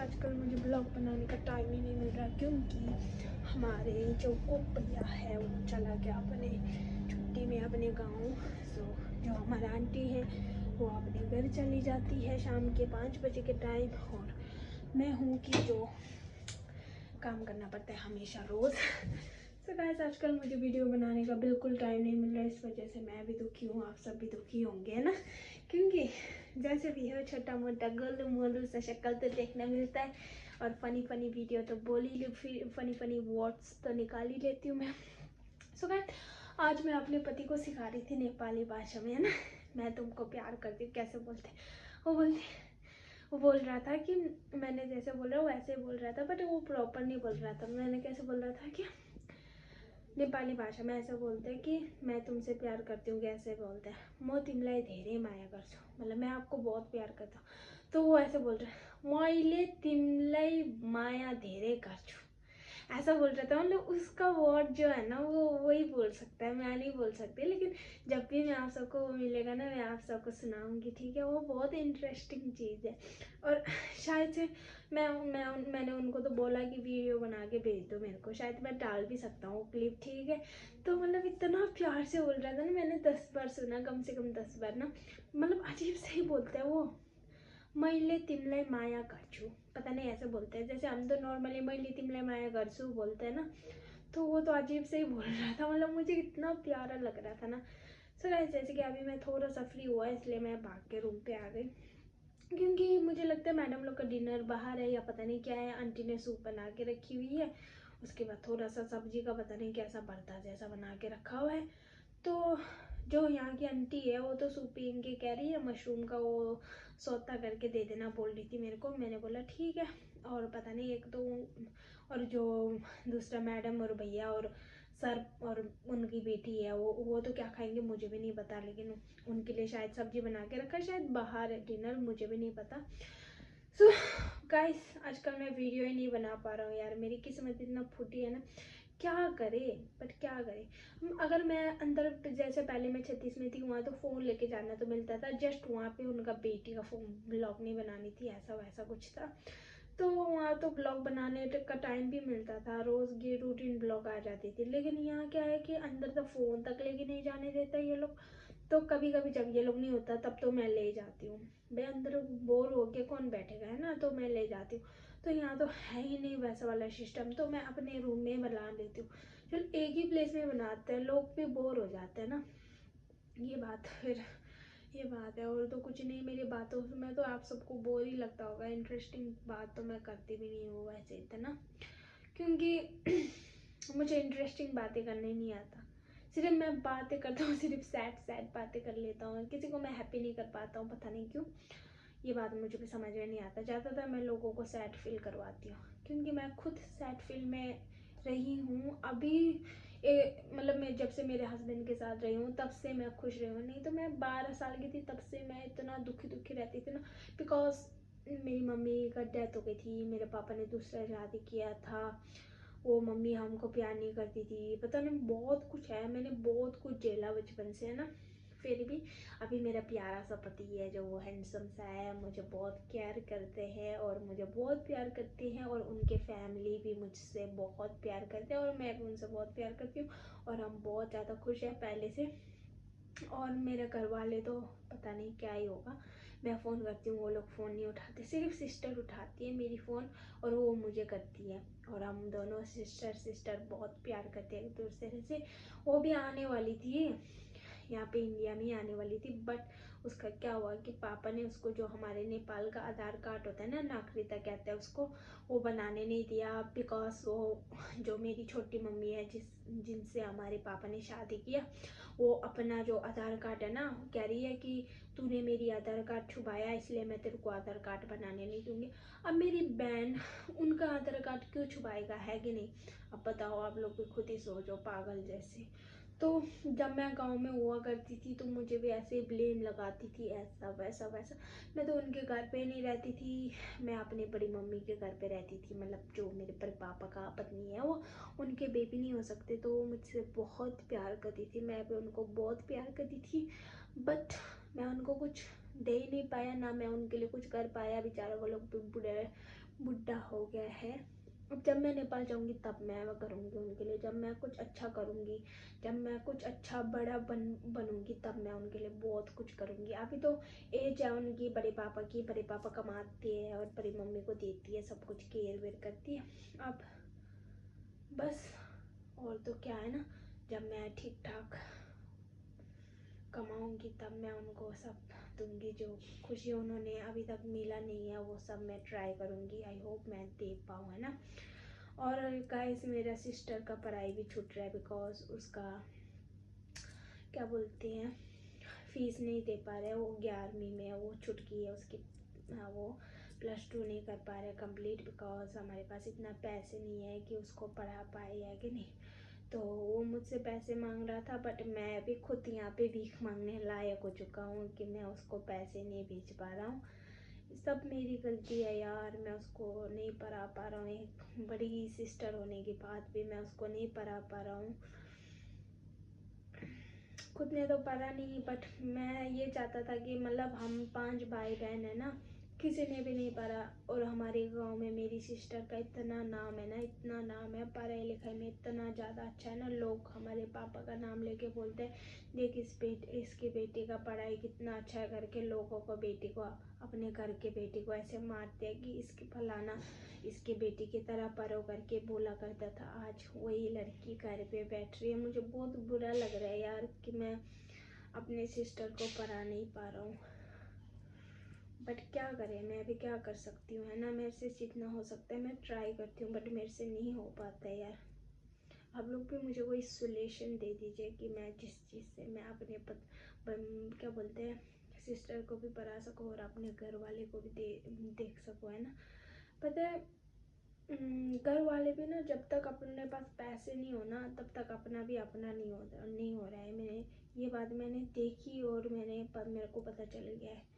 आजकल मुझे ब्लॉग बनाने का टाइम ही नहीं मिल रहा क्योंकि हमारे जो कुक भैया है वो चला गया अपने छुट्टी में अपने गांव। सो जो हमारा आंटी है वो अपने घर चली जाती है शाम के 5 बजे के टाइम, और मैं हूँ कि जो काम करना पड़ता है हमेशा रोज़। सो गाइस आजकल मुझे वीडियो बनाने का बिल्कुल टाइम नहीं मिल रहा, इस वजह से मैं भी दुखी हूँ, आप सब भी दुखी होंगे है ना, क्योंकि जैसे भी है छोटा मोटा गोलू मोलू सा शक्ल तो देखने मिलता है और फनी फनी वीडियो तो बोल ही फिर फनी वर्ड्स तो निकाल ही लेती हूँ मैं। सो गाइस आज मैं अपने पति को सिखा रही थी नेपाली भाषा में, है ना, मैं तुमको प्यार करती हूँ कैसे बोलते। वो बोल रहा था कि मैंने जैसे बोला वैसे बोल रहा था, बट वो प्रॉपर नहीं बोल रहा था। मैंने कैसे बोल रहा था कि नेपाली भाषा में ऐसे बोलते हैं कि मैं तुमसे प्यार करती हूँ, कैसे बोलते हैं, म तिमीलाई धेरै माया गर्छु, मतलब मैं आपको बहुत प्यार करता हूँ। तो वो ऐसे बोल रहा है मैले तिमीलाई माया धेरै गर्छु, ऐसा बोल रहा था। मतलब उसका वर्ड जो है ना वो वही बोल सकता है, मैं नहीं बोल सकती, लेकिन जब भी मैं आप सबको वो मिलेगा ना मैं आप सबको सुनाऊंगी, ठीक है। वो बहुत इंटरेस्टिंग चीज़ है और शायद से मैंने उनको तो बोला कि वीडियो बना के भेज दो मेरे को, शायद मैं डाल भी सकता हूँ क्लिप, ठीक है। तो मतलब इतना प्यार से बोल रहा था ना, मैंने 10 बार सुना, कम से कम 10 बार ना, मतलब अजीब से ही बोलता है वो। मैले तिमीलाई माया गर्छु, पता नहीं ऐसे बोलते हैं, जैसे हम तो नॉर्मली मैले तिमीलाई माया गर्छु बोलते हैं ना, तो वो तो अजीब से ही बोल रहा था, मतलब मुझे इतना प्यारा लग रहा था ना। सो गाइस जैसे कि अभी मैं थोड़ा सा फ्री हुआ इसलिए मैं भाग के रूम पे आ गई, क्योंकि मुझे लगता है मैडम लोग का डिनर बाहर है या पता नहीं क्या है, आंटी ने सूप बना के रखी हुई है, उसके बाद थोड़ा सा सब्जी का पता नहीं कैसा भरता जैसा बना के रखा हुआ है। तो जो यहाँ की आंटी है वो तो सूप पी के कह रही है मशरूम का वो सौता करके दे देना बोल रही थी मेरे को, मैंने बोला ठीक है। और पता नहीं एक तो और जो दूसरा मैडम और भैया और सर और उनकी बेटी है वो तो क्या खाएंगे मुझे भी नहीं पता, लेकिन उनके लिए शायद सब्जी बना के रखा है, शायद बाहर है डिनर, मुझे भी नहीं पता। सो गाइस आजकल मैं वीडियो ही नहीं बना पा रहा हूँ यार, मेरी किस्मत इतना फूटी है ना, क्या करे, बट क्या करे। अगर मैं अंदर जैसे पहले मैं 36 में थी वहाँ तो फ़ोन लेके जाना तो मिलता था, जस्ट वहाँ पे उनका बेटी का फ़ोन ब्लॉग नहीं बनानी थी, ऐसा वैसा कुछ था, तो वहाँ तो ब्लॉग बनाने का टाइम भी मिलता था, रोज़ की रूटीन ब्लॉग आ जाती थी। लेकिन यहाँ क्या है कि अंदर तो फ़ोन तक लेके नहीं जाने देता ये लोग, तो कभी कभी जब ये लोग नहीं होता तब तो मैं ले जाती हूँ, भाई अंदर बोर हो के कौन बैठेगा, है ना, तो मैं ले जाती हूँ। तो यहाँ तो है ही नहीं वैसा वाला सिस्टम, तो मैं अपने रूम में बना लेती हूँ। चल एक ही प्लेस में बनाते हैं, लोग भी बोर हो जाते हैं ना, ये बात है और तो कुछ नहीं। मेरी बातों में तो आप सबको बोर ही लगता होगा, इंटरेस्टिंग बात तो मैं करती भी नहीं हूँ वैसे इतना, क्योंकि मुझे इंटरेस्टिंग बातें करने नहीं आता, सिर्फ मैं बातें करता हूँ, सिर्फ सैड सैड बातें कर लेता हूँ, किसी को मैं हैप्पी नहीं कर पाता हूँ, पता नहीं क्यों, ये बात मुझे भी समझ में नहीं आता। ज़्यादातर मैं लोगों को सैड फील करवाती हूँ, क्योंकि मैं खुद सैड फील में रही हूँ अभी। मतलब मैं जब से मेरे हस्बैंड के साथ रही हूँ तब से मैं खुश रही हूँ, नहीं तो मैं 12 साल की थी तब से मैं इतना दुखी रहती थी ना, बिकॉज मेरी मम्मी का डेथ हो गई थी, मेरे पापा ने दूसरा शादी किया था, वो मम्मी हमको प्यार नहीं करती थी, पता नहीं बहुत कुछ है, मैंने बहुत कुछ झेला बचपन से, है ना। फिर भी अभी मेरा प्यारा सा पति है जो वो हैंडसम सा है, मुझे बहुत केयर करते हैं और मुझे बहुत प्यार करती हैं, और उनके फैमिली भी मुझसे बहुत प्यार करते हैं और मैं भी उनसे बहुत प्यार करती हूँ, और हम बहुत ज़्यादा खुश हैं पहले से। और मेरे घर वाले तो पता नहीं क्या ही होगा, मैं फ़ोन करती हूँ वो लोग फ़ोन नहीं उठाते, सिर्फ सिस्टर उठाती है मेरी फ़ोन और वो मुझे करती है, और हम दोनों सिस्टर बहुत प्यार करते हैं एक दूसरे से। वो भी आने वाली थी यहाँ पे, इंडिया में ही आने वाली थी, बट उसका क्या हुआ कि पापा ने उसको जो हमारे नेपाल का आधार कार्ड होता है ना, नागरिकता कहते हैं उसको, वो बनाने नहीं दिया, बिकॉज वो जो मेरी छोटी मम्मी है जिनसे हमारे पापा ने शादी किया, वो अपना जो आधार कार्ड है ना कह रही है कि तूने मेरी आधार कार्ड छुपाया इसलिए मैं तेरे को आधार कार्ड बनाने नहीं दूंगी। अब मेरी बहन उनका आधार कार्ड क्यों छुपाएगा, है कि नहीं, अब बताओ आप लोग भी खुद ही सोचो, पागल जैसे। तो जब मैं गांव में हुआ करती थी तो मुझे भी ऐसे ब्लेम लगाती थी, ऐसा वैसा वैसा। मैं तो उनके घर पे नहीं रहती थी, मैं अपनी बड़ी मम्मी के घर पे रहती थी, मतलब जो मेरे पर पापा का पत्नी है वो, उनके बेबी नहीं हो सकते, तो वो मुझसे बहुत प्यार करती थी, मैं भी उनको बहुत प्यार करती थी, बट मैं उनको कुछ दे ही नहीं पाया, ना मैं उनके लिए कुछ कर पाया, बेचारे वो लोग बूढ़े बुढ़ा हो गया है। अब जब मैं नेपाल जाऊंगी तब मैं करूँगी उनके लिए, जब मैं कुछ अच्छा करूँगी, जब मैं कुछ अच्छा बड़ा बनूंगी तब मैं उनके लिए बहुत कुछ करूँगी। अभी तो एज है उनकी, बड़े पापा की, बड़े पापा कमाते हैं और बड़ी मम्मी को देती है, सब कुछ केयर वेयर करती है। अब बस और तो क्या है ना, जब मैं ठीक ठाक कमाऊंगी तब मैं उनको सब दूंगी, जो खुशी उन्होंने अभी तक मिला नहीं है वो सब मैं ट्राई करूंगी। आई होप मैं दे पाऊँ, है ना। और गाइस मेरा सिस्टर का पढ़ाई भी छूट रहा है बिकॉज उसका क्या बोलते हैं फीस नहीं दे पा रहे, वो 11वीं में वो छूट गई है उसकी। हाँ, वो +2 नहीं कर पा रहे कंप्लीट बिकॉज हमारे पास इतना पैसे नहीं है कि उसको पढ़ा पाए या कि नहीं। तो वो मुझसे पैसे मांग रहा था, बट मैं भी खुद यहाँ पे भीख मांगने लायक हो चुका हूँ कि मैं उसको पैसे नहीं भेज पा रहा हूँ। सब मेरी गलती है यार, मैं उसको नहीं पढ़ा पा रहा हूँ। एक बड़ी सिस्टर होने के बाद भी मैं उसको नहीं पढ़ा पा रहा हूँ। खुद ने तो पढ़ा नहीं, बट मैं ये चाहता था कि मतलब हम 5 भाई बहन है ना, किसी ने भी नहीं पढ़ा। और हमारे गांव में मेरी सिस्टर का इतना नाम है ना, इतना नाम है, पढ़ाई लिखाई में इतना ज़्यादा अच्छा है ना। लोग हमारे पापा का नाम लेके बोलते हैं देख इसके बेटे का पढ़ाई कितना अच्छा है करके, लोगों को बेटी को, अपने घर के बेटी को ऐसे मारते हैं कि इसके फलाना इसके बेटी की तरह पढ़ो करके बोला करता था। आज वही लड़की घर पे बैठ रही है। मुझे बहुत बुरा लग रहा है यार कि मैं अपने सिस्टर को पढ़ा नहीं पा रहा हूँ, बट क्या करें, मैं भी क्या कर सकती हूँ, है ना। मेरे से जितना हो सकता है मैं ट्राई करती हूँ, बट मेरे से नहीं हो पाता है यार। आप लोग भी मुझे कोई सोल्यूशन दे दीजिए कि मैं जिस चीज़ से मैं अपने क्या बोलते हैं सिस्टर को भी पढ़ा सकूँ और अपने घर वाले को भी देख सकूँ, है ना। पता है घर वाले भी ना, जब तक अपने पास पैसे नहीं हो ना तब तक अपना भी अपना नहीं हो रहा है। मैंने ये बात मैंने देखी और मेरे को पता चल गया है